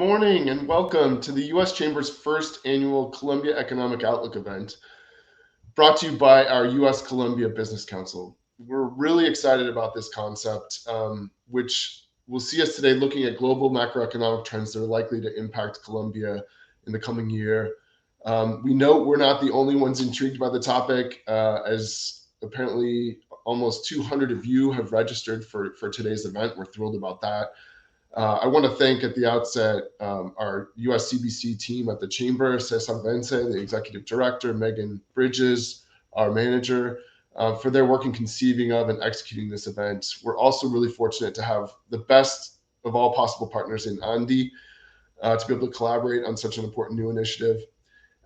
morning and welcome to the U.S. Chamber's first annual Colombia Economic Outlook event, brought to you by our U.S. Colombia Business Council. We're really excited about this concept, which will see us today looking at global macroeconomic trends that are likely to impact Colombia in the coming year. We know we're not the only ones intrigued by the topic, as apparently almost 200 of you have registered for today's event. We're thrilled about that. I want to thank at the outset our USCBC team at the Chamber, Cesar Vence, the Executive Director, Megan Bridges, our manager, for their work in conceiving of and executing this event. We're also really fortunate to have the best of all possible partners in ANDI to be able to collaborate on such an important new initiative.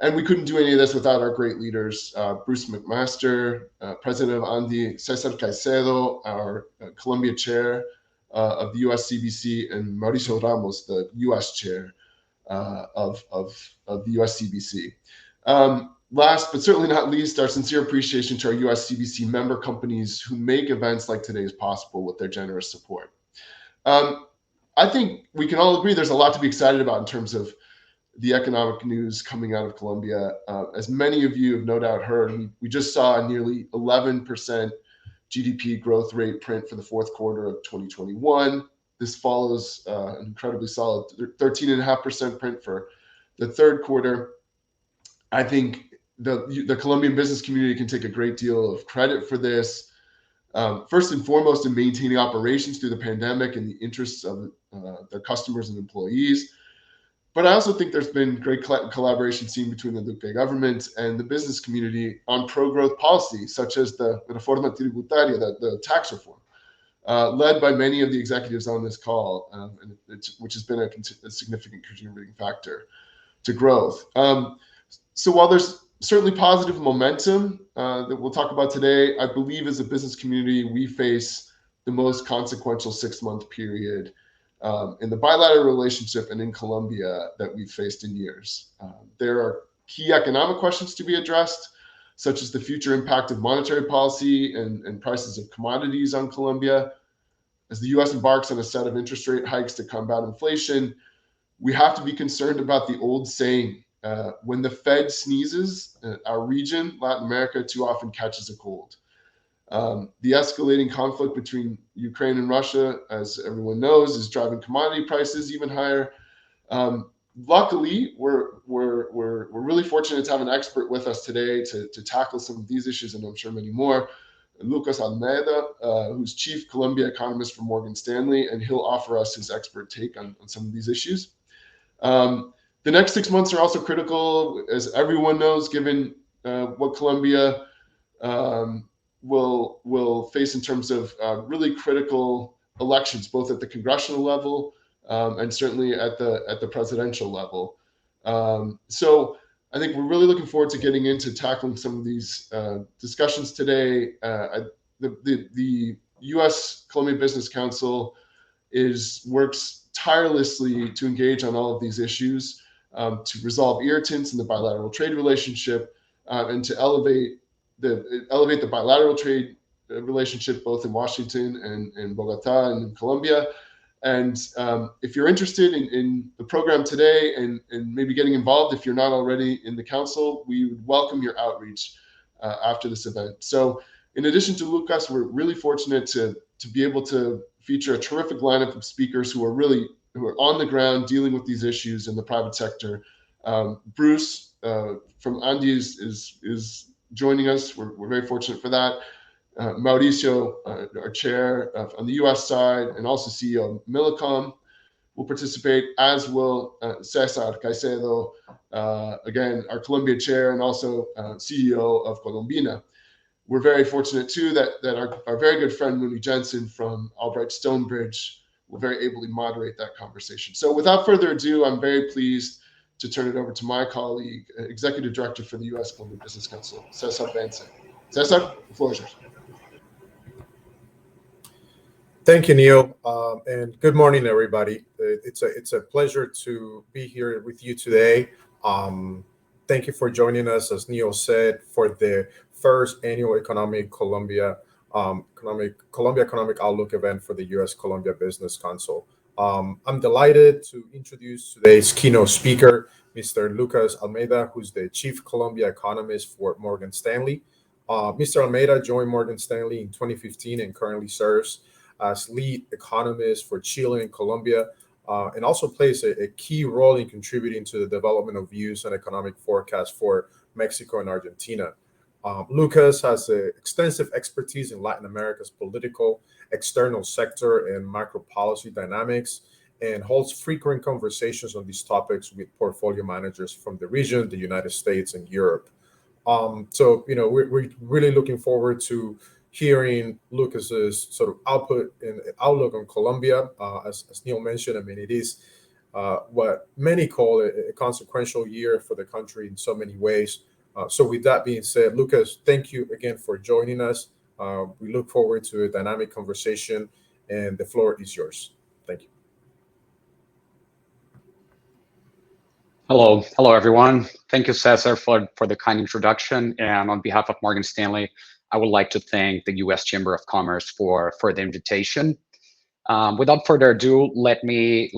And we couldn't do any of this without our great leaders, Bruce Mcmaster, President of ANDI, Cesar Caicedo, our Colombia chair, of the USCBC, and Mauricio Ramos, the US chair of the USCBC. Last but certainly not least, our sincere appreciation to our USCBC member companies who make events like today's possible with their generous support. I think we can all agree there's a lot to be excited about in terms of the economic news coming out of Colombia. As many of you have no doubt heard, we just saw a nearly 11% GDP growth rate print for the fourth quarter of 2021. This follows an incredibly solid 13.5% print for the third quarter. I think the Colombian business community can take a great deal of credit for this. First and foremost, in maintaining operations through the pandemic in the interests of their customers and employees. But I also think there's been great collaboration seen between the Duque government and the business community on pro-growth policy, such as the Reforma Tributaria, the tax reform, led by many of the executives on this call, which has been a significant contributing factor to growth. So while there's certainly positive momentum that we'll talk about today, I believe as a business community, we face the most consequential 6-month period in the bilateral relationship and in Colombia that we've faced in years. There are key economic questions to be addressed, such as the future impact of monetary policy and prices of commodities on Colombia. As the US embarks on a set of interest rate hikes to combat inflation, we have to be concerned about the old saying, when the Fed sneezes, our region, Latin America, too often catches a cold. The escalating conflict between Ukraine and Russia, as everyone knows, is driving commodity prices even higher. Luckily, we're really fortunate to have an expert with us today to tackle some of these issues, and I'm sure many more. Lucas Almeida, who's chief Colombia economist for Morgan Stanley, and he'll offer us his expert take on some of these issues. The next 6 months are also critical, as everyone knows, given what Colombia will face in terms of really critical elections, both at the congressional level and certainly at the presidential level. So I think we're really looking forward to getting into tackling some of these discussions today. The U.S. Colombia Business Council works tirelessly to engage on all of these issues, to resolve irritants in the bilateral trade relationship, and to elevate the bilateral trade relationship both in Washington and in Bogota and in Colombia. And if you're interested in the program today and maybe getting involved, if you're not already in the council, we would welcome your outreach after this event. So in addition to Lucas, we're really fortunate to be able to feature a terrific lineup of speakers who are on the ground dealing with these issues in the private sector. Bruce from ANDI is joining us. We're very fortunate for that. Mauricio, our chair on the US side, and also CEO of Millicom, will participate, as will Cesar Caicedo, again, our Colombia chair, and also CEO of Colombian. We're very fortunate too that our very good friend Mooney Jensen from Albright Stonebridge will very ably moderate that conversation. So without further ado, I'm very pleased to turn it over to my colleague, Executive Director for the U.S. Colombia Business Council, Cesar Vence. Cesar, the floor is yours. Thank you, Neil, and good morning, everybody. It's a pleasure to be here with you today. Thank you for joining us, as Neil said, for the first annual Colombia Economic Outlook event for the U.S. Colombia Business Council. I'm delighted to introduce today's keynote speaker, Mr. Lucas Almeida, who's the Chief Colombia Economist for Morgan Stanley. Mr. Almeida joined Morgan Stanley in 2015 and currently serves as lead economist for Chile and Colombia, and also plays a key role in contributing to the development of views and economic forecasts for Mexico and Argentina. Lucas has extensive expertise in Latin America's political, external sector, and macro policy dynamics, and holds frequent conversations on these topics with portfolio managers from the region, the United States, and Europe. We're really looking forward to hearing Lucas's sort of output and outlook on Colombia. As Neil mentioned, I mean, it is what many call a consequential year for the country in so many ways. So with that being said, Lucas, thank you again for joining us. We look forward to a dynamic conversation, and the floor is yours. Thank you. Hello, everyone. Thank you, Cesar, for the kind introduction. And on behalf of Morgan Stanley, I would like to thank the U.S. Chamber of Commerce for the invitation. Without further ado, let me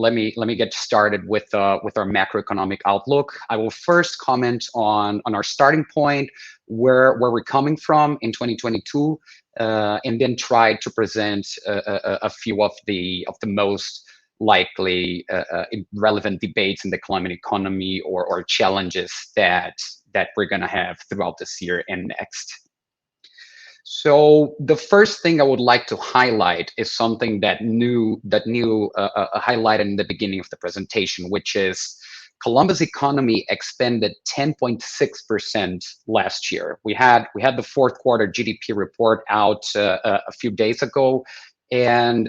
get started with our macroeconomic outlook. I will first comment on our starting point, where we're coming from in 2022, and then try to present a few of the most likely relevant debates in the Colombian economy or challenges that we're going to have throughout this year and next. So the first thing I would like to highlight is something that New highlighted in the beginning of the presentation, which is Colombia's economy expanded 10.6% last year. We had the fourth quarter GDP report out a few days ago, and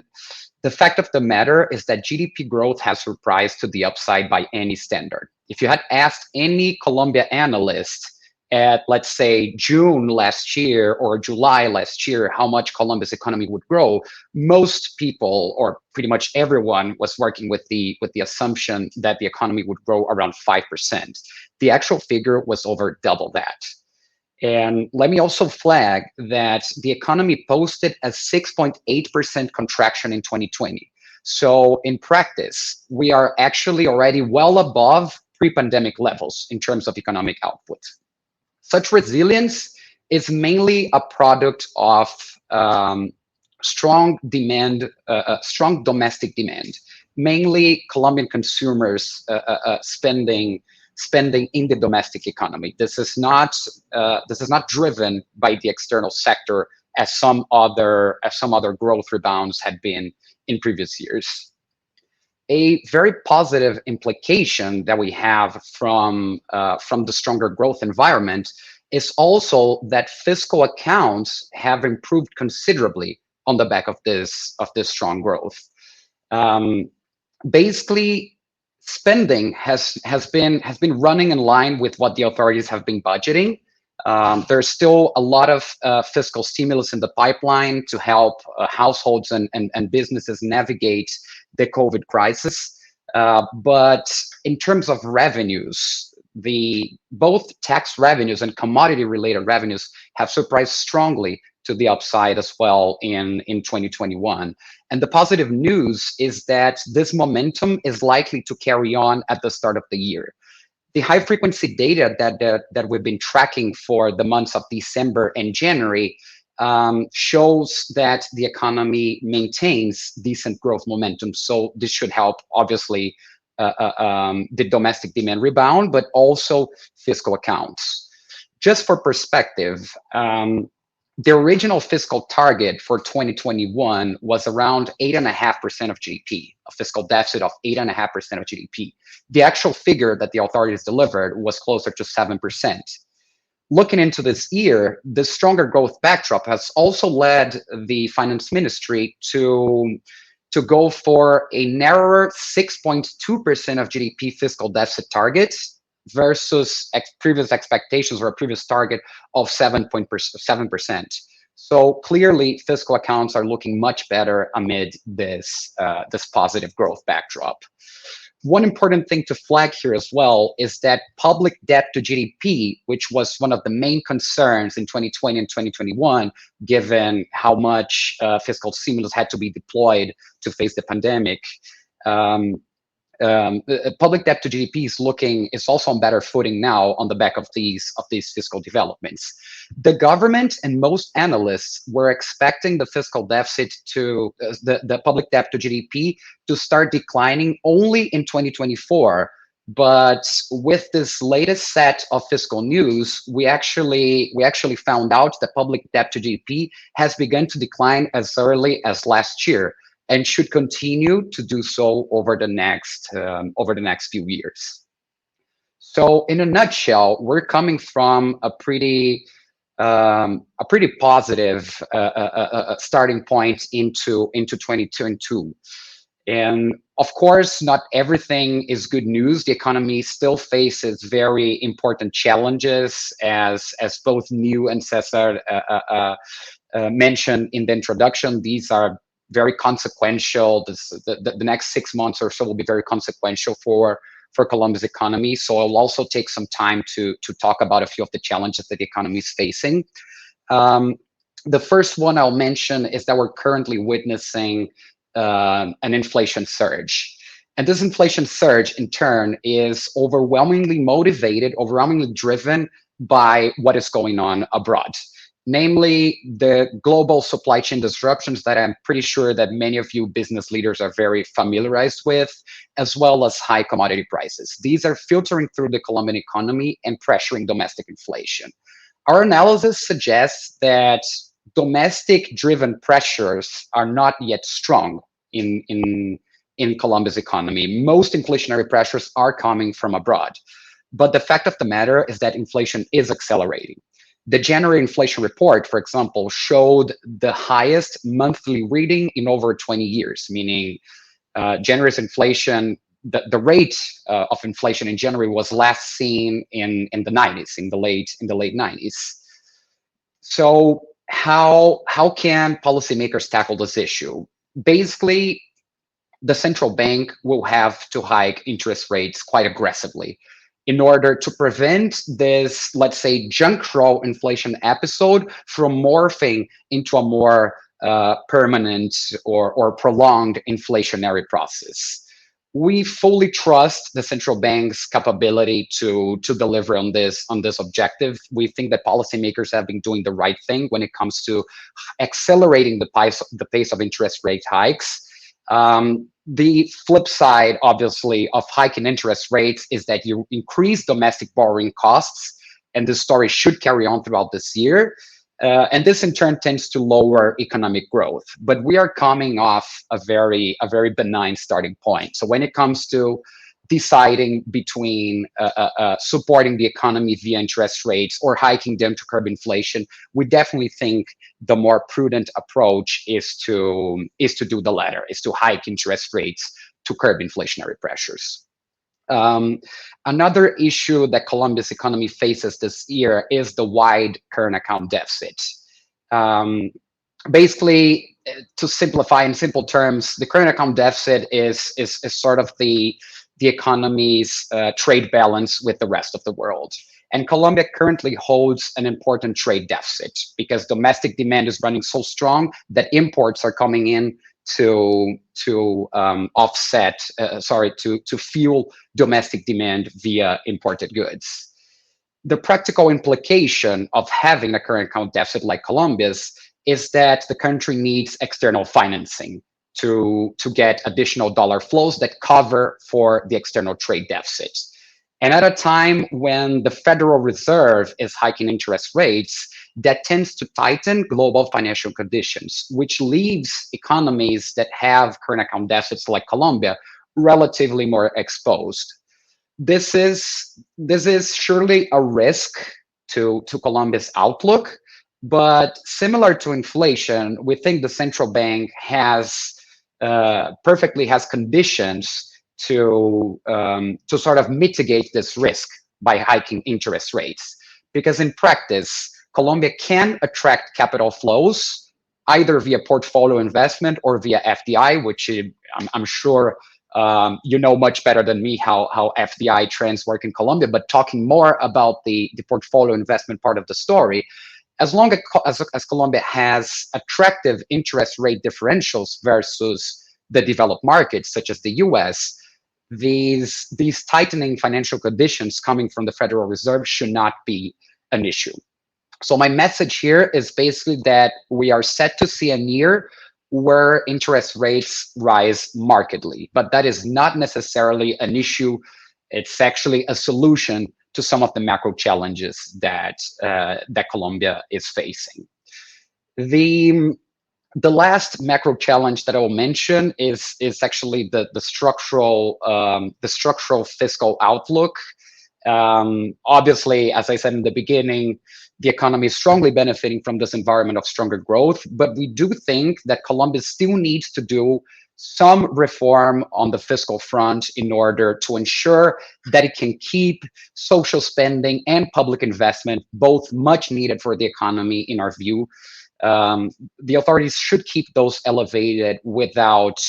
the fact of the matter is that GDP growth has surprised to the upside by any standard. If you had asked any Colombia analyst at, let's say, June last year or July last year, how much Colombia's economy would grow, most people, or pretty much everyone, was working with the assumption that the economy would grow around 5%. The actual figure was over double that. And let me also flag that the economy posted a 6.8% contraction in 2020. So in practice, we are actually already well above pre-pandemic levels in terms of economic output. Such resilience is mainly a product of strong demand, strong domestic demand, mainly Colombian consumers spending in the domestic economy. This is not driven by the external sector as some other growth rebounds had been in previous years. A very positive implication that we have from the stronger growth environment is also that fiscal accounts have improved considerably on the back of this strong growth. Basically, spending has been running in line with what the authorities have been budgeting. There's still a lot of fiscal stimulus in the pipeline to help households and businesses navigate the COVID crisis. But in terms of revenues, both tax revenues and commodity-related revenues have surprised strongly to the upside as well in 2021. And the positive news is that this momentum is likely to carry on at the start of the year. The high-frequency data that we've been tracking for the months of December and January shows that the economy maintains decent growth momentum. So this should help, obviously, the domestic demand rebound, but also fiscal accounts. Just for perspective, the original fiscal target for 2021 was around 8.5% of GDP, a fiscal deficit of 8.5% of GDP. The actual figure that the authorities delivered was closer to 7%. Looking into this year, the stronger growth backdrop has also led the finance ministry to go for a narrower 6.2% of GDP fiscal deficit targets versus previous expectations or a previous target of 7%. So clearly, fiscal accounts are looking much better amid this positive growth backdrop. One important thing to flag here as well is that public debt to GDP, which was one of the main concerns in 2020 and 2021, given how much fiscal stimulus had to be deployed to face the pandemic, public debt to GDP is also on better footing now on the back of these fiscal developments. The government and most analysts were expecting the fiscal deficit to the public debt to GDP to start declining only in 2024. But with this latest set of fiscal news, we actually found out that public debt to GDP has begun to decline as early as last year, and should continue to do so over the next few years. So, in a nutshell, we're coming from a pretty positive starting point into 2022. And of course, not everything is good news. The economy still faces very important challenges, as both Neil and Cesar mentioned in the introduction. These are very consequential. The next 6 months or so will be very consequential for Colombia's economy. So I'll also take some time to talk about a few of the challenges that the economy is facing. The first one I'll mention is that we're currently witnessing an inflation surge. And this inflation surge, in turn, is overwhelmingly driven by what is going on abroad. Namely, the global supply chain disruptions that I'm pretty sure that many of you business leaders are very familiarized with, as well as high commodity prices. These are filtering through the Colombian economy and pressuring domestic inflation. Our analysis suggests that domestic-driven pressures are not yet strong in Colombia's economy. Most inflationary pressures are coming from abroad. But the fact of the matter is that inflation is accelerating. The January inflation report, for example, showed the highest monthly reading in over 20 years, meaning January's inflation, the rate of inflation in January was last seen in the 90s, in the late 90s. So how can policymakers tackle this issue? Basically, the central bank will have to hike interest rates quite aggressively in order to prevent this, let's say, junk roll inflation episode from morphing into a more permanent or prolonged inflationary process. We fully trust the central bank's capability to deliver on this objective. We think that policymakers have been doing the right thing when it comes to accelerating the pace of interest rate hikes. The flip side, obviously, of hiking interest rates is that you increase domestic borrowing costs, and this story should carry on throughout this year. And this, in turn, tends to lower economic growth. But we are coming off a very benign starting point. So when it comes to deciding between supporting the economy via interest rates or hiking them to curb inflation, we definitely think the more prudent approach is to do the latter, is to hike interest rates to curb inflationary pressures. Another issue that Colombia's economy faces this year is the wide current account deficit. Basically, to simplify in simple terms, the current account deficit is sort of the economy's trade balance with the rest of the world. And Colombia currently holds an important trade deficit because domestic demand is running so strong that imports are coming in to fuel domestic demand via imported goods. The practical implication of having a current account deficit like Colombia's is that the country needs external financing to get additional dollar flows that cover for the external trade deficit. And at a time when the Federal Reserve is hiking interest rates, that tends to tighten global financial conditions, which leaves economies that have current account deficits like Colombia relatively more exposed. This is surely a risk to Colombia's outlook, but similar to inflation, we think the central bank has conditions to sort of mitigate this risk by hiking interest rates. Because in practice, Colombia can attract capital flows either via portfolio investment or via FDI, which I'm sure you know much better than me how FDI trends work in Colombia. But talking more about the portfolio investment part of the story, as long as Colombia has attractive interest rate differentials versus the developed markets, such as the US, these tightening financial conditions coming from the Federal Reserve should not be an issue. So my message here is basically that we are set to see a year where interest rates rise markedly, but that is not necessarily an issue. It's actually a solution to some of the macro challenges that Colombia is facing. The last macro challenge that I will mention is actually the structural fiscal outlook. Obviously, as I said in the beginning, the economy is strongly benefiting from this environment of stronger growth, but we do think that Colombia still needs to do some reform on the fiscal front in order to ensure that it can keep social spending and public investment, both much needed for the economy in our view. The authorities should keep those elevated without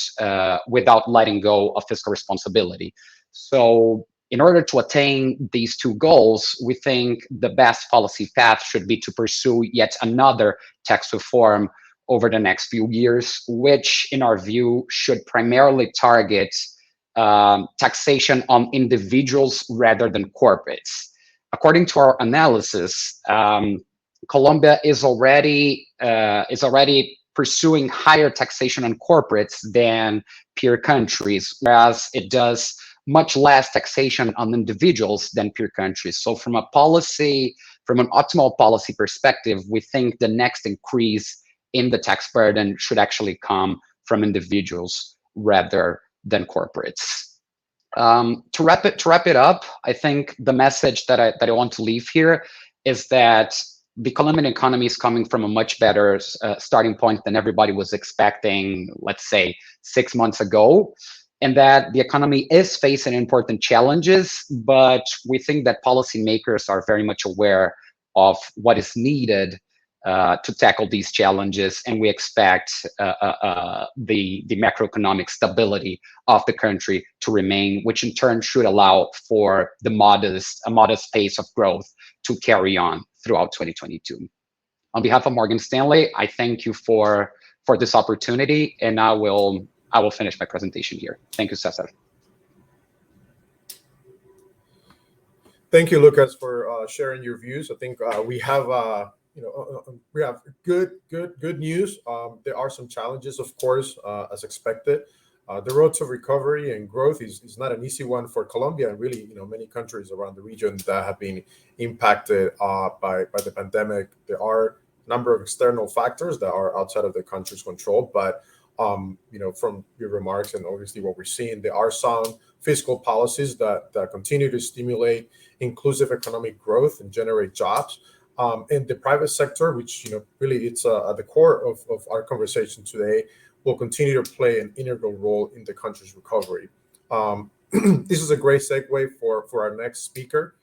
letting go of fiscal responsibility. So in order to attain these two goals, we think the best policy path should be to pursue yet another tax reform over the next few years, which in our view should primarily target taxation on individuals rather than corporates. According to our analysis, Colombia is already pursuing higher taxation on corporates than peer countries, whereas it does much less taxation on individuals than peer countries. So from an optimal policy perspective, we think the next increase in the tax burden should actually come from individuals rather than corporates. To wrap it up, I think the message that I want to leave here is that the Colombian economy is coming from a much better starting point than everybody was expecting, let's say, 6 months ago, and that the economy is facing important challenges, but we think that policymakers are very much aware of what is needed to tackle these challenges, and we expect the macroeconomic stability of the country to remain, which in turn should allow for a modest pace of growth to carry on throughout 2022. On behalf of Morgan Stanley, I thank you for this opportunity, and I will finish my presentation here. Thank you, Cesar. Thank you, Lucas, for sharing your views. I think we have good news. There are some challenges, of course, as expected. The road to recovery and growth is not an easy one for Colombia and really, many countries around the region that have been impacted by the pandemic. There are a number of external factors that are outside of the country's control, but from your remarks and obviously what we're seeing, there are some fiscal policies that continue to stimulate inclusive economic growth and generate jobs. And the private sector, which really it's at the core of our conversation today, will continue to play an integral role in the country's recovery. This is a great segue for our next speaker.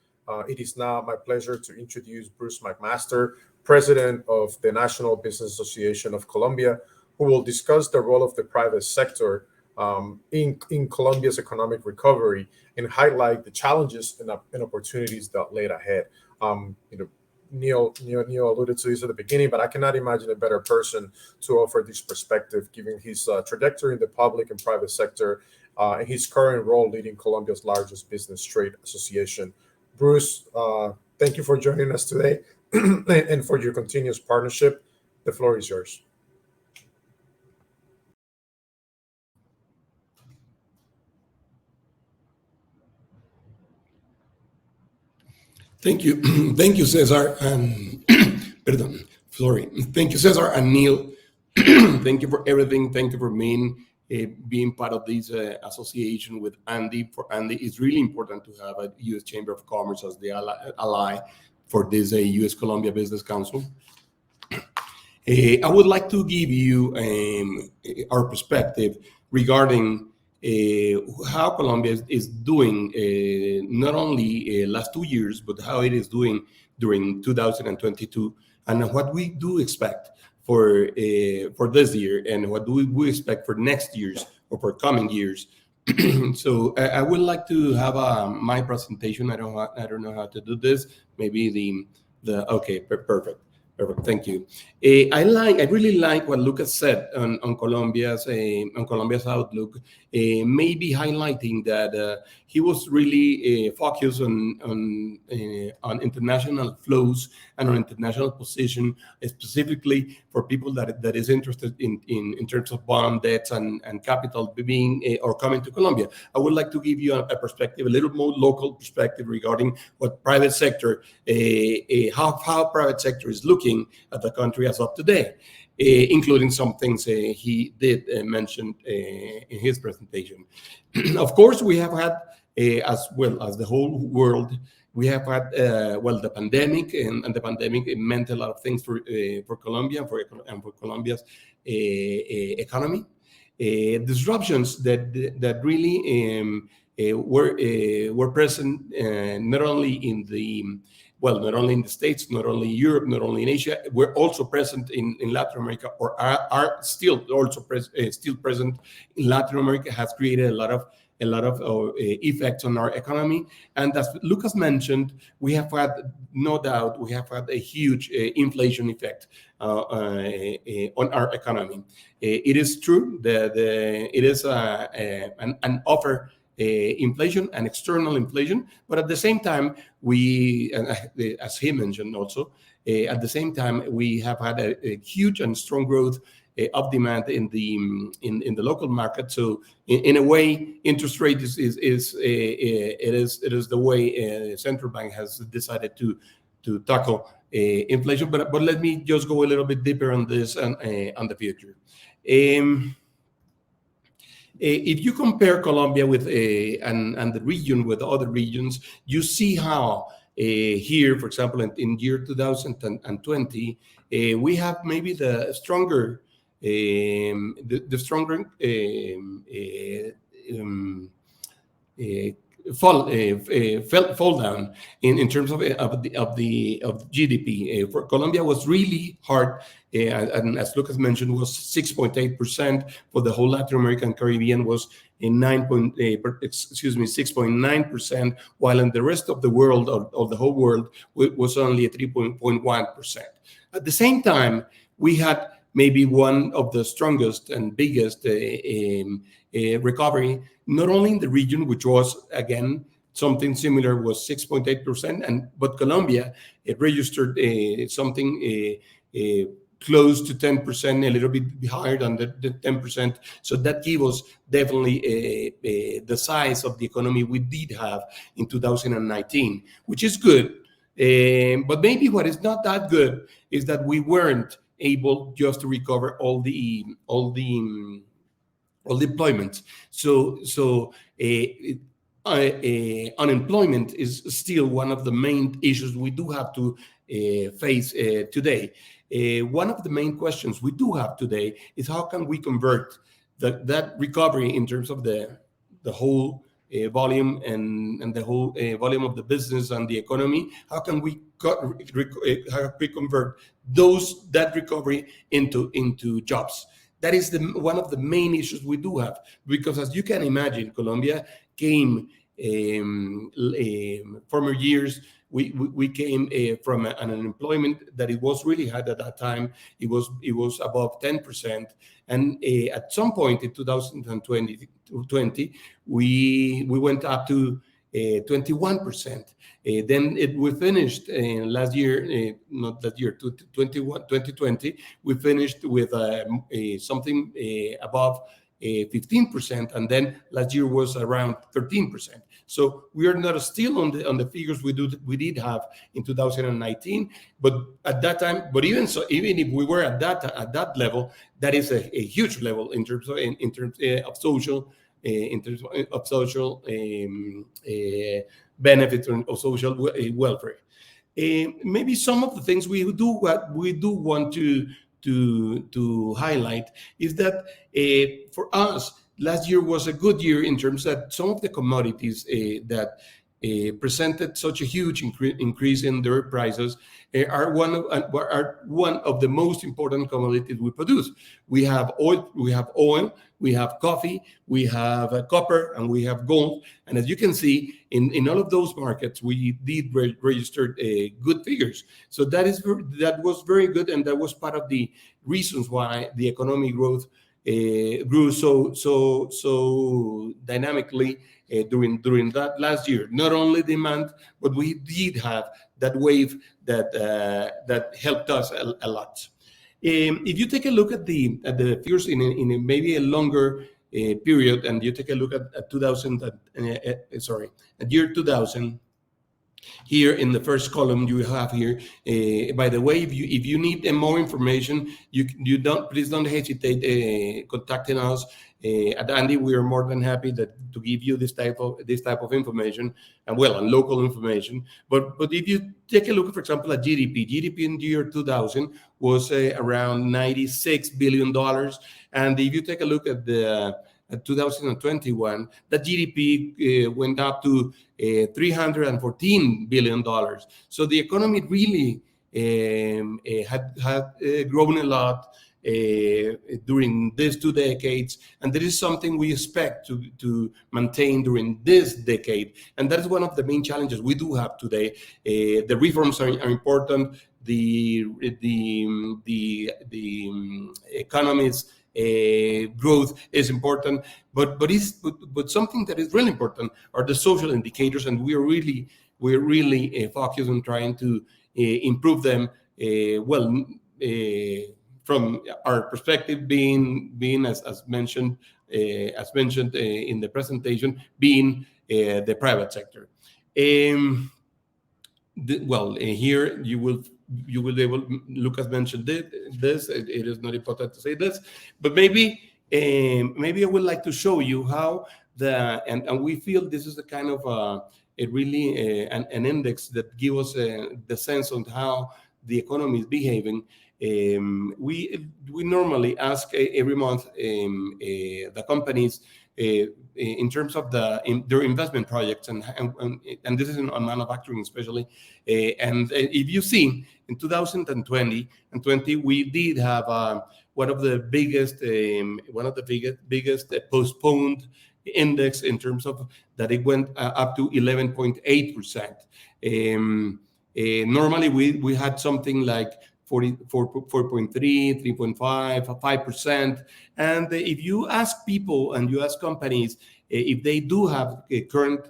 It is now my pleasure to introduce Bruce Mcmaster, President of the National Business Association of Colombia, who will discuss the role of the private sector in Colombia's economic recovery and highlight the challenges and opportunities that lay ahead. Neil alluded to this at the beginning, but I cannot imagine a better person to offer this perspective, given his trajectory in the public and private sector and his current role leading Colombia's largest business trade association. Bruce, thank you for joining us today and for your continuous partnership. The floor is yours. Thank you. Thank you, Cesar. Thank you, Cesar and Neil. Thank you for everything. Thank you for being part of this association with Andy. For Andy, it's really important to have a U.S. Chamber of Commerce as the ally for this U.S. Colombia Business Council. I would like to give you our perspective regarding how Colombia is doing, not only last 2 years, but how it is doing during 2022, and what we do expect for this year, and what do we expect for next years or for coming years. So I would like to have my presentation. I don't know how to do this. Maybe okay, perfect. Perfect. Thank you. I really like what Lucas said on Colombia's outlook. Maybe highlighting that he was really focused on international flows and on international position, specifically for people that is interested in terms of bond debts and capital being or coming to Colombia. I would like to give you a perspective, a little more local perspective regarding what private sector, how private sector is looking at the country as of today, including some things he did mention in his presentation. Of course, we have had, as well as the whole world, we have had the pandemic, and the pandemic meant a lot of things for Colombia and for Colombia's economy. Disruptions that really were present not only in the States, not only Europe, not only in Asia, we're also present in Latin America, or are still present in Latin America, has created a lot of effects on our economy. And as Lucas mentioned, we have had a huge inflation effect on our economy. It is true that it is an offer inflation and external inflation, but at the same time, as he mentioned also, at the same time we have had a huge and strong growth of demand in the local market. So in a way, interest rate is the way central bank has decided to tackle inflation. But let me just go a little bit deeper on this and on the future. If you compare Colombia with and the region with other regions, you see how here, for example, in year 2020, we have maybe the stronger fall down in terms of GDP. For Colombia was really hard, and as Lucas mentioned, was 6.8%. For the whole Latin American Caribbean was 6.9%, while in the rest of the world, of the whole world, was only 3.1%. At the same time, we had maybe one of the strongest and biggest recovery, not only in the region, which was, again, something similar, was 6.8%, but Colombia, it registered something close to 10%, a little bit higher than the 10%. So that gave us definitely the size of the economy we did have in 2019, which is good. But maybe what is not that good is that we weren't able just to recover all the employment. So unemployment is still one of the main issues we do have to face today. One of the main questions we do have today is how can we convert that recovery in terms of the whole volume and the whole volume of the business and the economy. How can we convert that recovery into jobs? That is one of the main issues we do have, because as you can imagine, Colombia came former years. We came from an unemployment that it was really high at that time. It was above 10%, and at some point in 2020, we went up to 21%. Then we finished last year, not that year, 2020. We finished with something above 15%, and then last year was around 13%. So we are not still on the figures we did have in 2019, but at that time, but even if we were at that level, that is a huge level in terms of social benefits of social welfare. Maybe some of the things we do want to highlight is that for us, last year was a good year in terms that some of the commodities that presented such a huge increase in their prices are one of the most important commodities we produce. We have oil, we have coffee, we have copper, and we have gold. And as you can see, in all of those markets, we did register good figures. So that was very good, and that was part of the reasons why the economic growth grew so dynamically during that last year. Not only demand, but we did have that wave that helped us a lot. If you take a look at the figures in a maybe a longer period, and you take a look at 2000, at year 2000. Here in the first column you have here. By the way, if you need more information, please don't hesitate contacting us at Andy. We are more than happy to give you this type of information, and local information. But if you take a look, for example, at GDP in the year 2000 was around $96 billion, and if you take a look at the 2021, the GDP went up to $314 billion. So the economy really had grown a lot during these 2 decades, and that is something we expect to maintain during this decade. And that is one of the main challenges we do have today. The reforms are important. The economy's growth is important, but something that is really important are the social indicators, and we're really focused on trying to improve them. From our perspective, being as mentioned in the presentation, being the private sector. Here you will be able. Lucas mentioned this. It is not important to say this, but maybe I would like to show you how and we feel this is a kind of an index that gives us the sense on how the economy is behaving. We normally ask every month the companies in terms of their investment projects, and this is on manufacturing especially. And if you see, in 2020 and 20, we did have one of the biggest postponed index in terms of that it went up to 11.8%. Normally we had something like 4.3, 3.5, 5%. And if you ask people and you ask companies if they do have current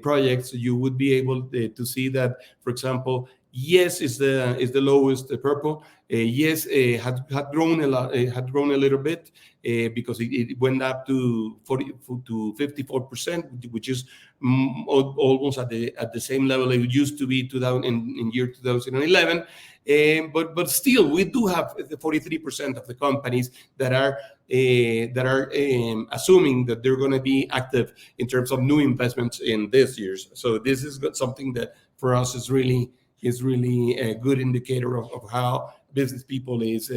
projects, you would be able to see that, for example, yes is the lowest, purple. Yes, had grown a lot, had grown a little bit because it went up to 54%, which is almost at the same level it used to be in year 2011. But still, we do have 43% of the companies that are assuming that they're going to be active in terms of new investments in this years. So this is something that for us is really a good indicator of how business people is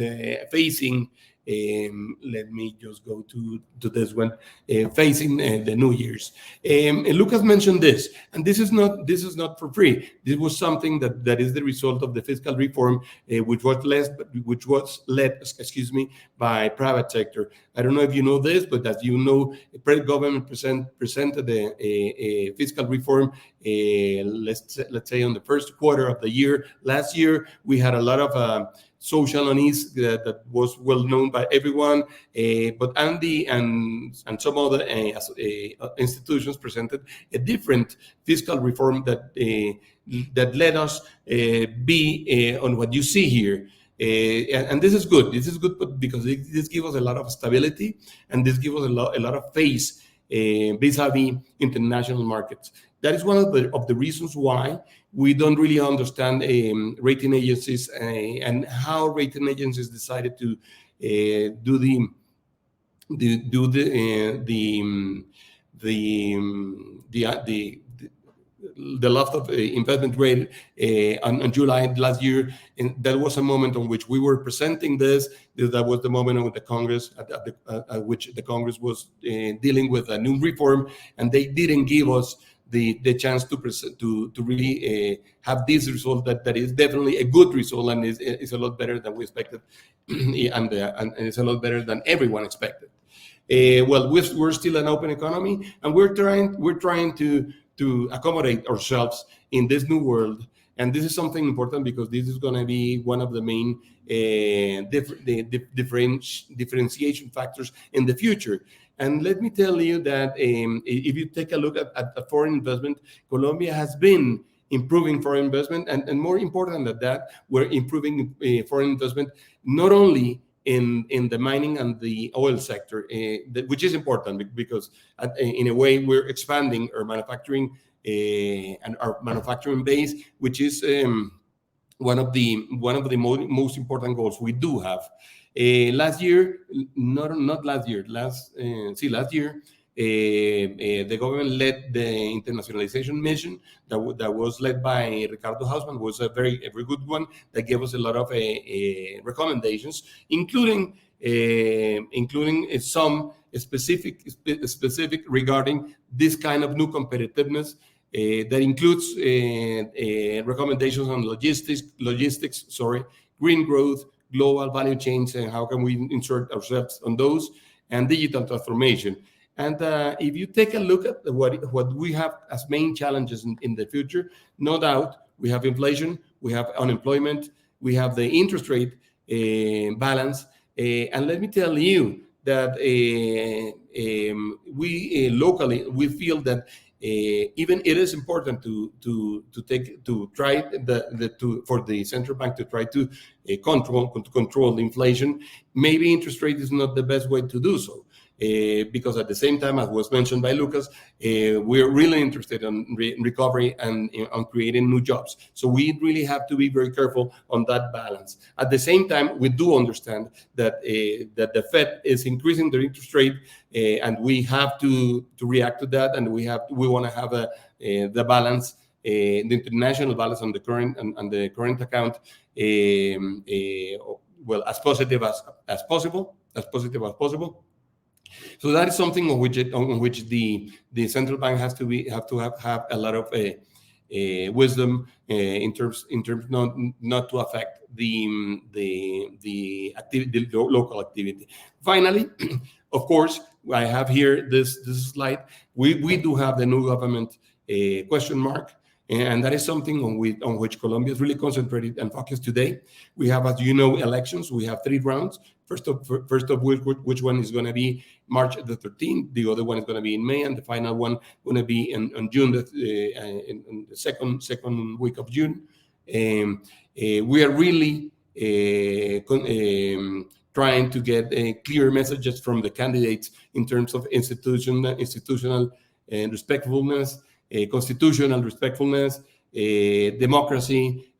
facing. Let me just go to this one, facing the New Year's. Lucas mentioned this, and this is not for free. This was something that is the result of the fiscal reform, which was led by private sector. I don't know if you know this, but as you know, the government presented a fiscal reform. Let's say on the first quarter of the year. Last year, we had a lot of social unease that was well known by everyone, but Andy and some other institutions presented a different fiscal reform that let us be on what you see here. And this is good. This is good because this gives us a lot of stability, and this gives us a lot of faith vis-a-vis international markets. That is one of the reasons why we don't really understand rating agencies and how rating agencies decided to do the loft of investment grade on July last year, and that was a moment on which we were presenting this. That was the moment on the Congress at which the Congress was dealing with a new reform, and they didn't give us the chance to really have this result that is definitely a good result and is a lot better than we expected, and it's a lot better than everyone expected. Well, we're still an open economy, and we're trying to accommodate ourselves in this new world. And this is something important because this is going to be one of the main differentiation factors in the future. And let me tell you that if you take a look at foreign investment, Colombia has been improving foreign investment, and more important than that, we're improving foreign investment not only in the mining and the oil sector, which is important because in a way we're expanding our manufacturing and our manufacturing base, which is one of the most important goals we do have. Last year, last year, the government led the internationalization mission that was led by Ricardo Hausmann. Was a very good one that gave us a lot of recommendations, including some specific regarding this kind of new competitiveness. That includes recommendations on logistics, green growth, global value chains, and how can we insert ourselves on those, and digital transformation. And if you take a look at what we have as main challenges in the future, no doubt we have inflation, we have unemployment, we have the interest rate balance, and let me tell you that we locally we feel that even it is important for the central bank to try to control the inflation. Maybe interest rate is not the best way to do so, because at the same time, as was mentioned by Lucas, we're really interested in recovery and on creating new jobs. So we really have to be very careful on that balance. At the same time, we do understand that the Fed is increasing their interest rate, and we have to react to that, and we want to have the balance, the international balance on the current and the current account, well, as positive as possible. So that is something on which the central bank have to have a lot of wisdom in terms not to affect the local activity. Finally, of course, I have here this slide. We do have the new government question mark. And that is something on which Colombia is really concentrated and focused today. We have, as you know, elections. We have 3 rounds. First of which one is going to be March the 13th. The other one is going to be in May, and the final one going to be in June, in the second week of June. We are really trying to get clear messages from the candidates in terms of institutional respectfulness, constitutional respectfulness, democracy,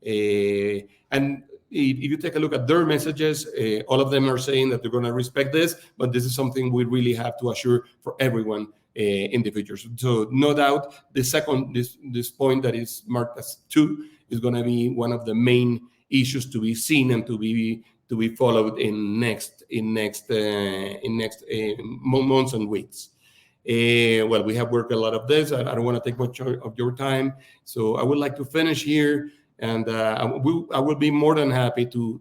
and if you take a look at their messages, all of them are saying that they're going to respect this, but this is something we really have to assure for everyone in the future. So no doubt, this point that is marked as 2 is going to be one of the main issues to be seen and to be followed in next months and weeks. Well, we have worked a lot of this. I don't want to take much of your time, so I would like to finish here, and I will be more than happy to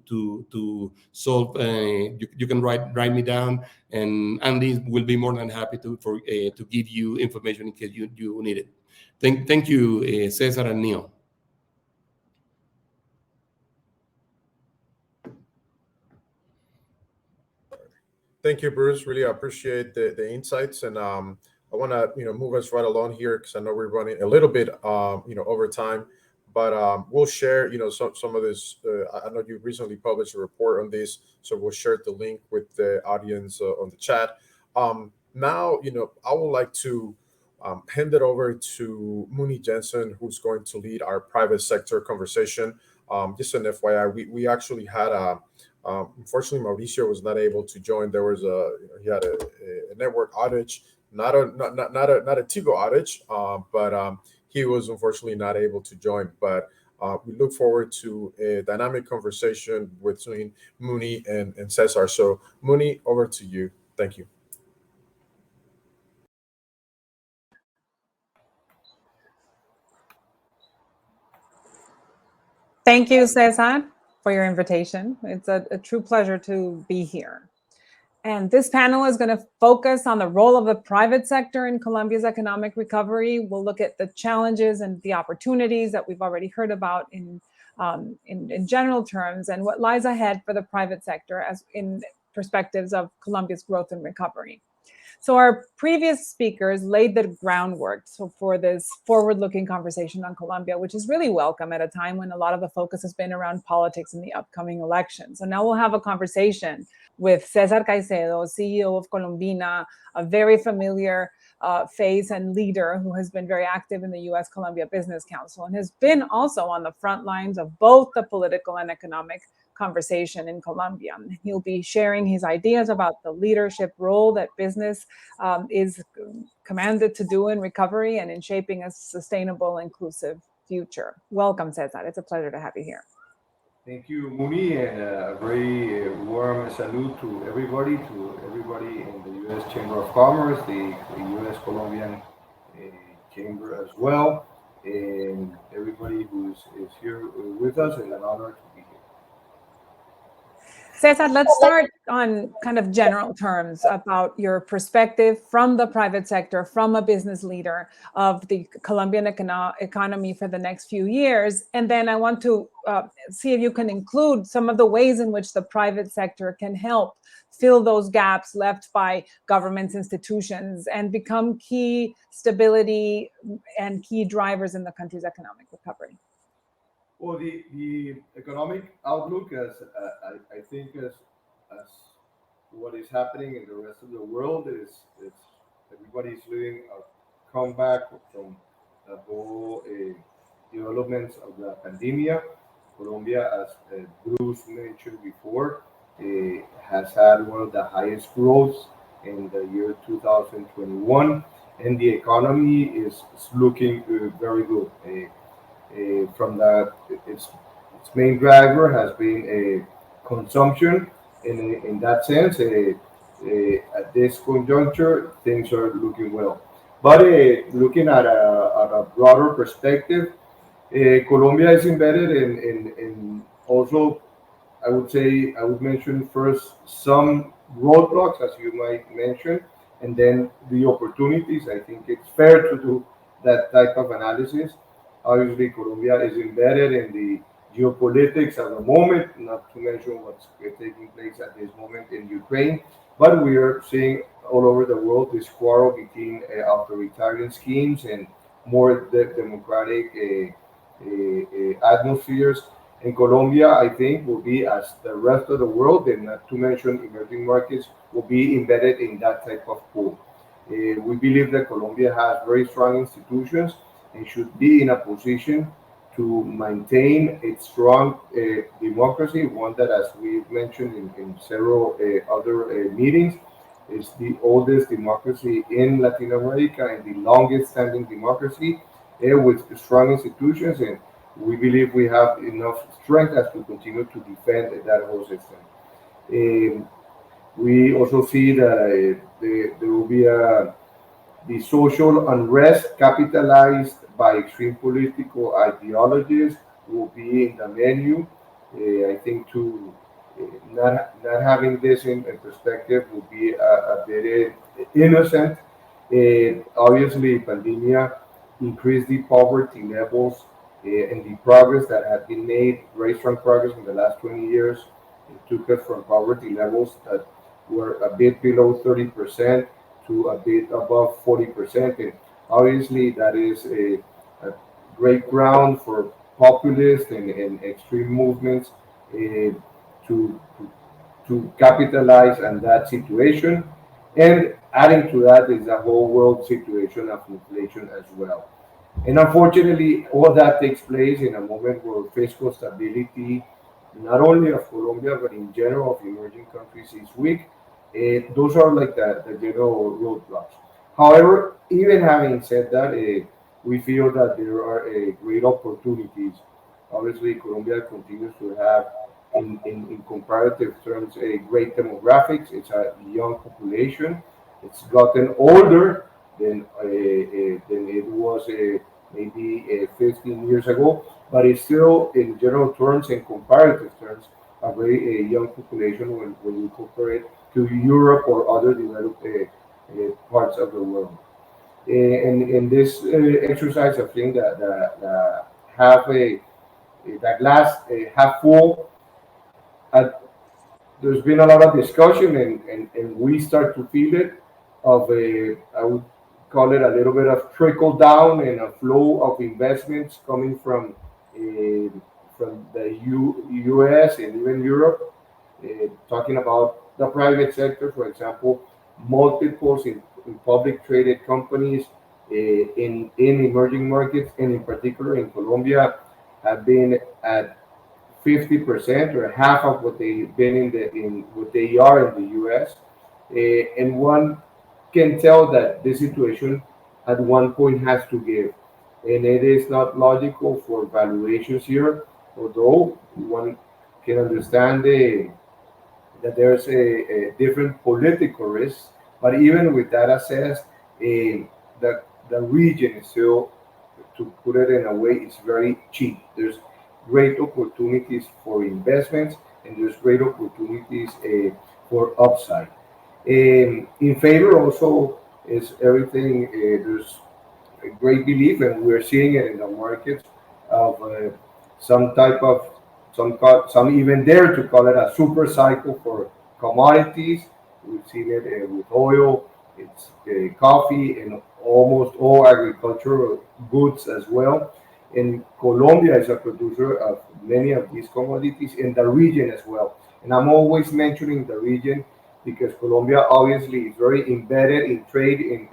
solve. You can write me down, and Andy will be more than happy to give you information in case you need it. Thank you, Cesar and Neil. Thank you, Bruce. Really appreciate the insights, and I want to move us right along here because I know we're running a little bit over time, but we'll share some of this. I know you recently published a report on this, so we'll share the link with the audience on the chat. Now I would like to hand it over to Muni Jensen, who's going to lead our private sector conversation. Just an FYI, we actually had unfortunately, Mauricio was not able to join. There was he had a network outage, not a Tigo outage, but he was unfortunately not able to join. But we look forward to a dynamic conversation between Muni and Cesar. So Muni, over to you. Thank you. Thank you, Cesar, for your invitation. It's a true pleasure to be here. And this panel is going to focus on the role of the private sector in Colombia's economic recovery. We'll look at the challenges and the opportunities that we've already heard about in general terms, and what lies ahead for the private sector as in perspectives of Colombia's growth and recovery. So our previous speakers laid the groundwork for this forward-looking conversation on Colombia, which is really welcome at a time when a lot of the focus has been around politics in the upcoming election. So now we'll have a conversation with Cesar Caicedo, CEO of Colombina, a very familiar face and leader who has been very active in the US-Colombia Business Council and has been also on the front lines of both the political and economic conversation in Colombia. He'll be sharing his ideas about the leadership role that business is commanded to do in recovery and in shaping a sustainable, inclusive future. Welcome, Cesar. It's a pleasure to have you here. Thank you, Muni, and a very warm salute to everybody in the U.S. Chamber of Commerce, the U.S. Colombian Chamber as well, and everybody who is here with us, and an honor to be here. Cesar, let's start on kind of general terms about your perspective from the private sector, from a business leader of the Colombian economy for the next few years. And then I want to see if you can include some of the ways in which the private sector can help fill those gaps left by governments, institutions, and become key stability and key drivers in the country's economic recovery. Well, the economic outlook, as I think, as what is happening in the rest of the world, is everybody's living a comeback from the whole developments of the pandemic. Colombia, as Bruce mentioned before, has had one of the highest growths in the year 2021, and the economy is looking very good. From that, its main driver has been a consumption. In that sense, at this conjuncture, things are looking well. But looking at a broader perspective, Colombia is embedded in also, I would mention first some roadblocks, as you might mention, and then the opportunities. I think it's fair to do that type of analysis. Obviously, Colombia is embedded in the geopolitics at the moment, not to mention what's taking place at this moment in Ukraine. But we are seeing all over the world this quarrel between authoritarian schemes and more democratic atmospheres. And Colombia, I think, will be, as the rest of the world, and not to mention emerging markets, will be embedded in that type of pool. We believe that Colombia has very strong institutions and should be in a position to maintain its strong democracy, one that, as we've mentioned in several other meetings, is the oldest democracy in Latin America and the longest standing democracy with strong institutions. And we believe we have enough strength as to continue to defend that whole system. We also see that there will be the social unrest capitalized by extreme political ideologies will be in the menu. I think to not having this in perspective would be a bit innocent. Obviously, pandemia increased the poverty levels and the progress that had been made, very strong progress in the last 20 years. It took us from poverty levels that were a bit below 30% to a bit above 40%. And obviously, that is a great ground for populist and extreme movements to capitalize on that situation. And adding to that is the whole world situation of inflation as well. And unfortunately, all that takes place in a moment where fiscal stability, not only of Colombia, but in general of emerging countries, is weak. Those are like the general roadblocks. However, even having said that, we feel that there are great opportunities. Obviously, Colombia continues to have, in comparative terms, a great demographics. It's a young population. It's gotten older than it was maybe 15 years ago. but it's still, in general terms and comparative terms, a very young population when you compare it to Europe or other developed parts of the world. And in this exercise, I think that have that glass half full. Uh, there's been a lot of discussion, and we start to feel it of a, I would call it a little bit of trickle down and a flow of investments coming from the US and even Europe, talking about the private sector, for example, multiples in public traded companies in emerging markets, and in particular in Colombia, have been at 50% or half of what they've been in what they are in the US. And one can tell that this situation at one point has to give. And it is not logical for valuations here, although one can understand that there's a different political risk. But even with that assessed, the region is still, to put it in a way, it's very cheap. There's great opportunities for investments, and there's great opportunities for upside. In favor also is everything. There's a great belief, and we're seeing it in the markets of some type of some even dare to call it a super cycle for commodities. We've seen it with oil, it's coffee, and almost all agricultural goods as well. And Colombia is a producer of many of these commodities in the region as well. And I'm always mentioning the region because Colombia obviously is very embedded in trade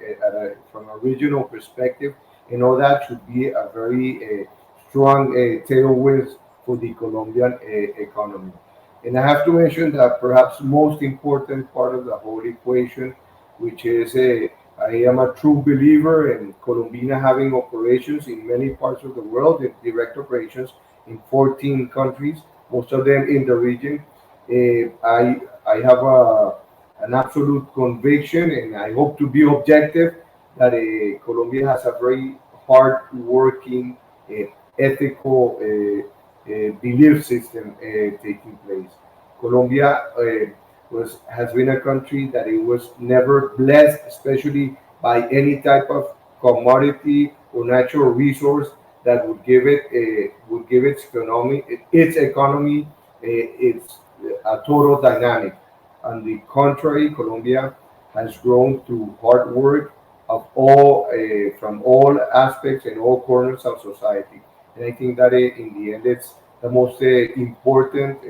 from a regional perspective, and all that should be a very strong tailwind for the Colombian economy. And I have to mention that perhaps most important part of the whole equation, which is I am a true believer in Colombia having operations in many parts of the world, direct operations in 14 countries, most of them in the region. I have an absolute conviction, and I hope to be objective, that Colombia has a very hard-working, ethical belief system taking place. Colombia has been a country that it was never blessed, especially by any type of commodity or natural resource that would give its economy its a total dynamic. On the contrary, Colombia has grown through hard work of all from all aspects and all corners of society. And I think that in the end, it's the most important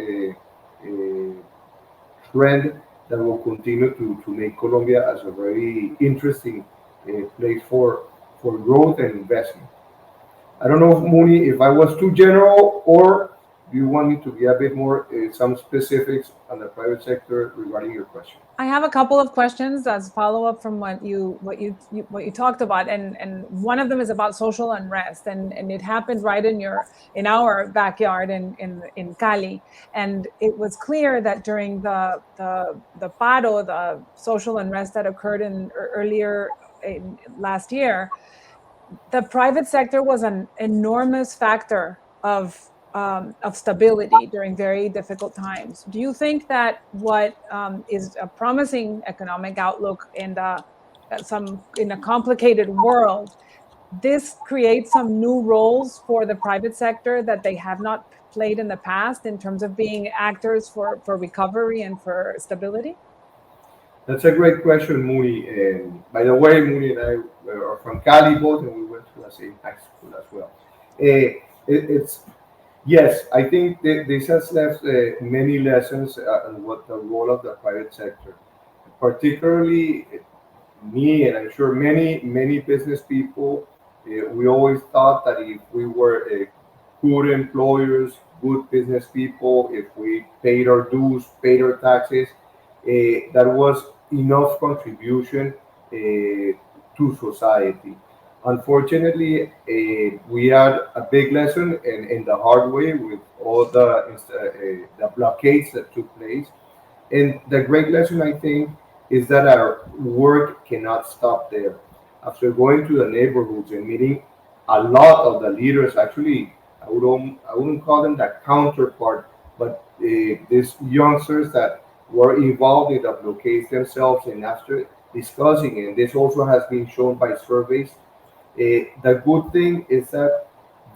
trend that will continue to make Colombia as a very interesting place for growth and investment. I don't know, Mooney, if I was too general, or do you want me to be a bit more some specifics on the private sector regarding your question? I have a couple of questions as follow up from what you talked about, and one of them is about social unrest, and it happened right in our backyard in Cali, and it was clear that during the paro, the social unrest that occurred earlier last year, the private sector was an enormous factor of stability during very difficult times. Do you think that what is a promising economic outlook in a complicated world, this creates some new roles for the private sector that they have not played in the past in terms of being actors for recovery and for stability? That's a great question, Mooney. And by the way, Mooney and I are from Cali both, and we went to the same high school as well. It's Yes, I think this has left many lessons on what the role of the private sector, particularly me, and I'm sure many business people. We always thought that if we were good employers, good business people, if we paid our dues, paid our taxes, that was enough contribution to society. Unfortunately, we had a big lesson in the hard way with all the blockades that took place. And the great lesson, I think, is that our work cannot stop there. After going to the neighborhoods and meeting a lot of the leaders, actually I wouldn't call them the counterpart, but these youngsters that were involved in the blockades themselves, and after discussing it, and this also has been shown by surveys, the good thing is that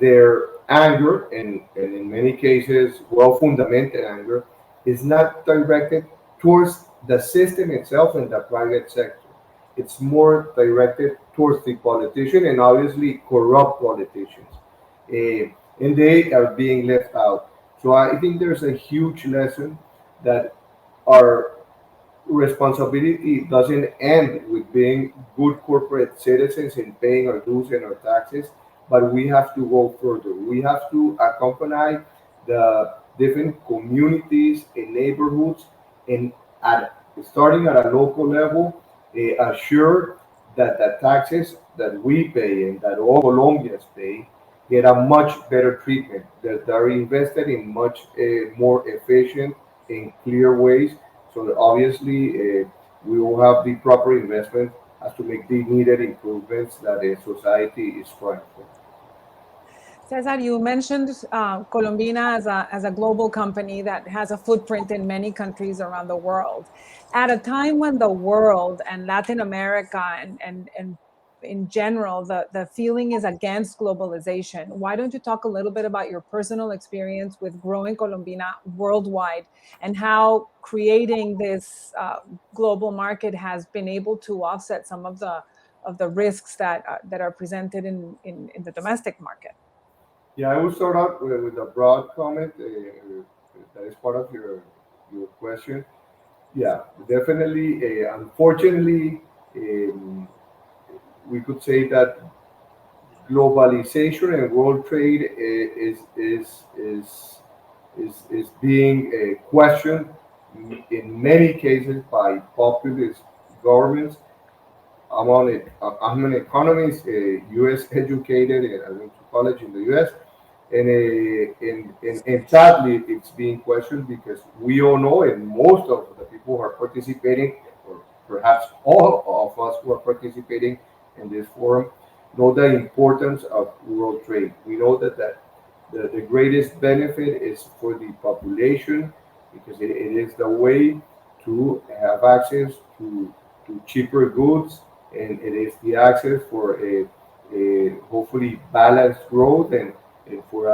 their anger, and in many cases, well fundamented anger, is not directed towards the system itself and the private sector. It's more directed towards the politician and obviously corrupt politicians. And they are being left out. So I think there's a huge lesson that our responsibility doesn't end with being good corporate citizens and paying our dues and our taxes, but we have to go further. We have to accompany the different communities and neighborhoods, and at starting at a local level, assure that the taxes that we pay and that all Colombians pay get a much better treatment, that are invested in much more efficient and clear ways, so that obviously we will have the proper investment as to make the needed improvements that a society is trying for. Cesar, you mentioned Colombina as a global company that has a footprint in many countries around the world. At a time when the world and Latin America and in general, the feeling is against globalization, why don't you talk a little bit about your personal experience with growing Colombina worldwide and how creating this global market has been able to offset some of the risks that are presented in the domestic market? Yeah, I will start out with a broad comment that is part of your question. Yeah, definitely. Unfortunately, we could say that globalization and world trade is being questioned in many cases by populist governments. I'm an economist, U.S. educated, and I went to college in the U.S. And sadly, it's being questioned because we all know, and most of the people who are participating, or perhaps all of us who are participating in this forum, know the importance of world trade. We know that the greatest benefit is for the population because it is the way to have access to cheaper goods, and it is the access for a hopefully balanced growth, and for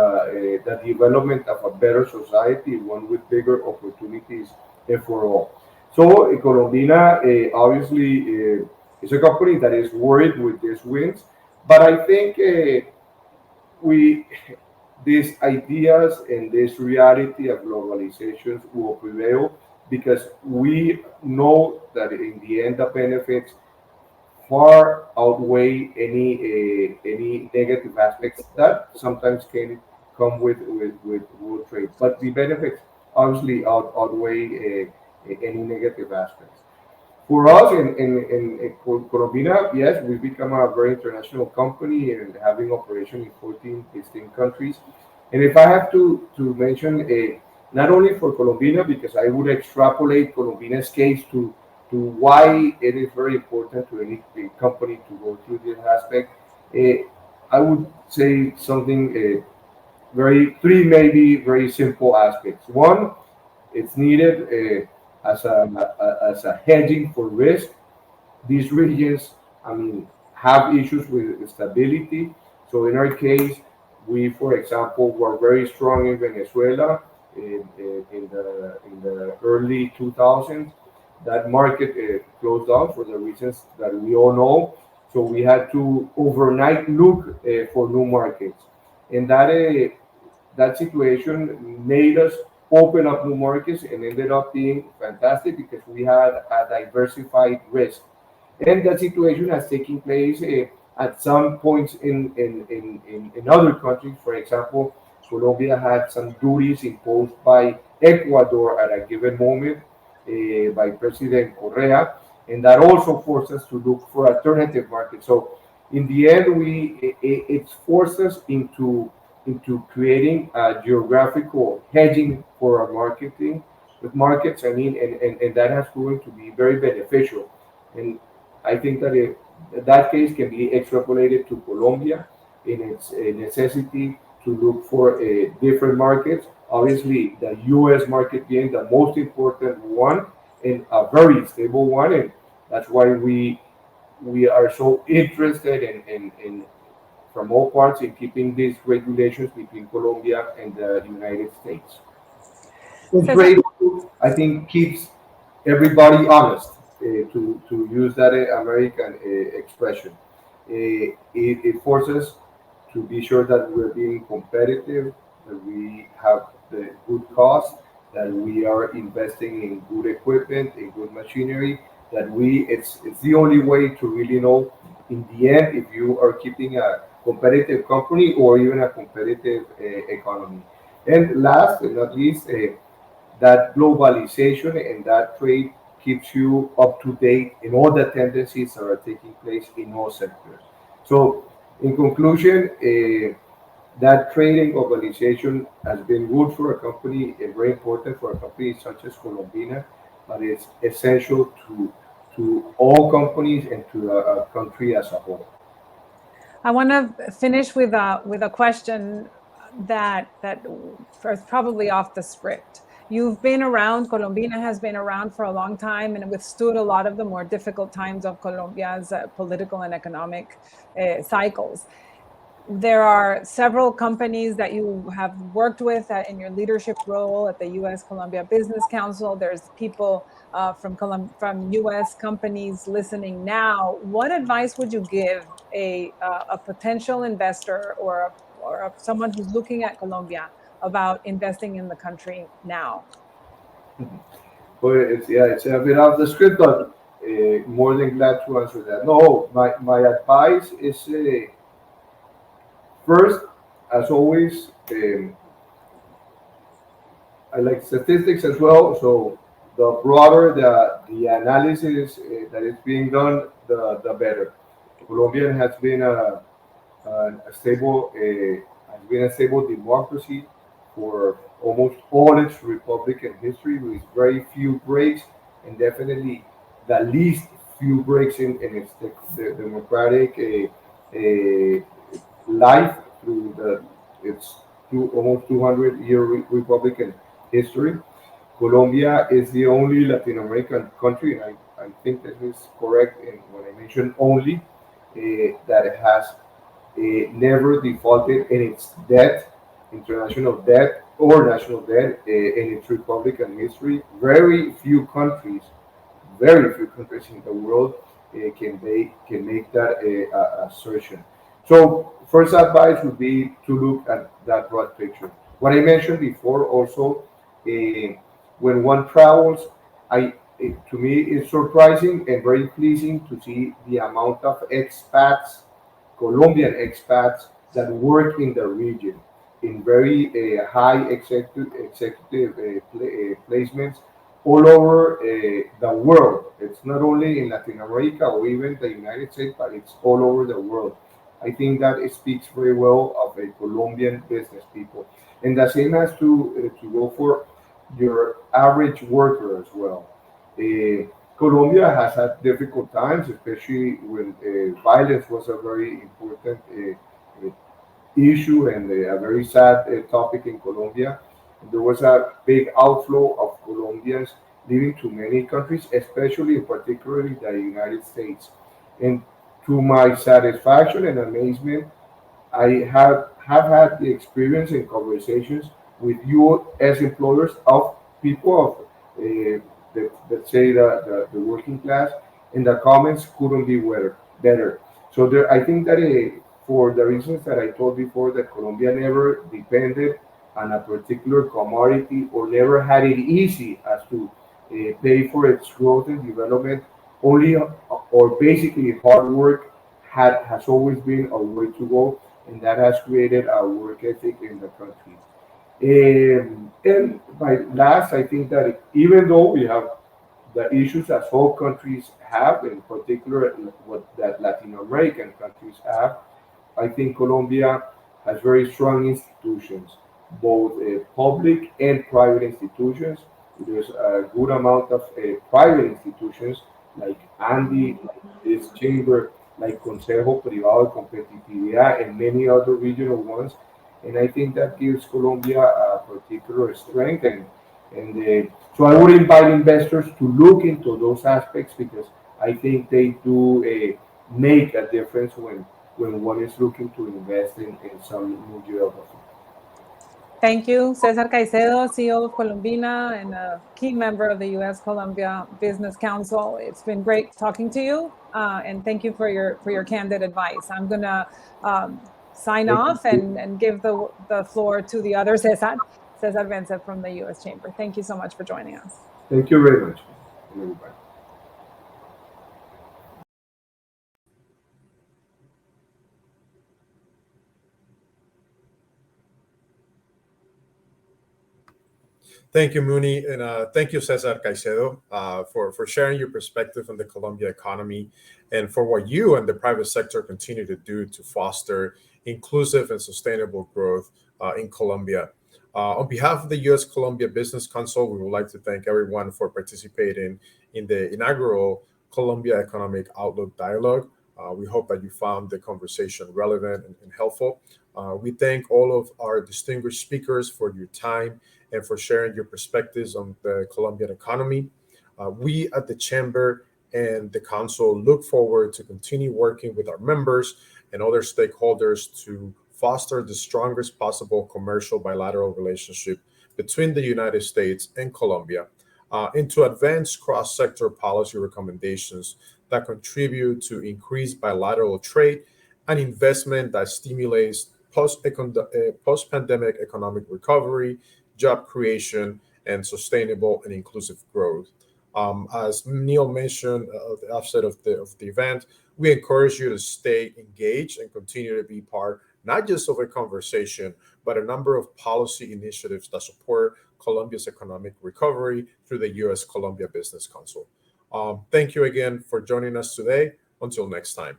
the development of a better society, one with bigger opportunities for all. So Colombina obviously is a company that is worried with these wins, but I think we these ideas and this reality of globalization will prevail because we know that in the end the benefits far outweigh any negative aspects that sometimes can come with world trade. But the benefits obviously outweigh any negative aspects. For us in Colombia, yes, we've become a very international company and having operation in 14 distinct countries. And if I have to mention not only for Colombia, because I would extrapolate Colombia's case to why it is very important to any company to go through this aspect, I would say something three maybe very simple aspects. One, it's needed as a hedging for risk. These regions, I mean, have issues with stability. So in our case, we, for example, were very strong in Venezuela in the early 2000s. That market closed down for the reasons that we all know. So we had to overnight look for new markets, and that situation made us open up new markets and ended up being fantastic because we had a diversified risk. And that situation has taken place at some points in other countries. For example, Colombia had some duties imposed by Ecuador at a given moment by President Correa, and that also forced us to look for alternative markets. So in the end, it's forced us into creating a geographical hedging for our marketing with markets. I mean, and that has proven to be very beneficial. And I think that that case can be extrapolated to Colombia in its necessity to look for different markets. Obviously, the U.S. market being the most important one and a very stable one, and that's why we are so interested in from all parts in keeping these regulations between Colombia and the United States. The Cesar, trade, I think, keeps everybody honest, to use that American expression. It forces to be sure that we're being competitive, that we have the good cost, that we are investing in good equipment, in good machinery, that it's the only way to really know in the end if you are keeping a competitive company or even a competitive economy. And last but not least, that globalization and that trade keeps you up to date in all the tendencies that are taking place in all sectors. So, in conclusion, that trade and globalization has been good for a company and very important for a company such as Colombina, but it's essential to all companies and to a country as a whole. I want to finish with a question that is probably off the script. You've been around, Colombina has been around for a long time and withstood a lot of the more difficult times of Colombia's political and economic cycles. There are several companies that you have worked with in your leadership role at the U.S. Colombia Business Council. There's people from U.S. companies listening now. What advice would you give a potential investor or someone who's looking at Colombia about investing in the country now? Well, it's a bit off the script, but more than glad to answer that. No, my advice is first, as always, I like statistics as well. So the broader the analysis that is being done, the better. Colombia has been a stable democracy for almost all its Republican history, with very few breaks, and definitely the least few breaks in its the democratic life through its almost 200-year Republican history. Colombia is the only Latin American country, and I think that is correct in when I mention only, that has never defaulted in its debt, international debt or national debt, in its Republican history. Very few countries in the world can make that assertion. So first advice would be to look at that broad picture. What I mentioned before also, when one travels, to me it's surprising and very pleasing to see the amount of expats, Colombian expats that work in the region in very high executive placements all over the world. It's not only in Latin America or even the United States, but it's all over the world. I think that it speaks very well of a Colombian business people. And the same has to go for your average worker as well. Colombia has had difficult times, especially when violence was a very important issue and a very sad topic in Colombia. There was a big outflow of Colombians leaving to many countries, especially particularly the United States. And to my satisfaction and amazement, I have had the experience and conversations with U.S. employers of people of, let's say, the working class, and the comments couldn't be better. So there, I think that for the reasons that I told before, that Colombia never depended on a particular commodity or never had it easy as to pay for its growth and development. Only or basically hard work has always been a way to go, and that has created a work ethic in the country. And by last, I think that even though we have the issues that all countries have, in particular what that Latin American countries have, I think Colombia has very strong institutions, both public and private institutions. There's a good amount of private institutions like ANDI, like this chamber, like Consejo Privado de Competitividad, and many other regional ones. And I think that gives Colombia a particular strength. So I would invite investors to look into those aspects because I think they do make a difference when one is looking to invest in some new geography. Thank you, Cesar Caicedo, CEO of Colombina and a key member of the U.S. Colombia Business Council. It's been great talking to you, and thank you for your candid advice. I'm going to sign off and give the floor to the other Cesar Vence from the U.S. Chamber. Thank you so much for joining us. Thank you very much, everybody. Thank you, Muni, and thank you, Cesar Caicedo, for sharing your perspective on the Colombia economy and for what you and the private sector continue to do to foster inclusive and sustainable growth in Colombia. On behalf of the U.S. Colombia Business Council, we would like to thank everyone for participating in the inaugural Colombia Economic Outlook Dialogue. We hope that you found the conversation relevant and helpful. We thank all of our distinguished speakers for your time and for sharing your perspectives on the Colombian economy. We at the Chamber and the Council look forward to continue working with our members and other stakeholders to foster the strongest possible commercial bilateral relationship between the United States and Colombia, and to advance cross-sector policy recommendations that contribute to increased bilateral trade and investment that stimulates post-pandemic economic recovery, job creation, and sustainable and inclusive growth. As Neil mentioned at the offset of the event, we encourage you to stay engaged and continue to be part not just of a conversation, but a number of policy initiatives that support Colombia's economic recovery through the U.S. Colombia Business Council. Thank you again for joining us today. Until next time.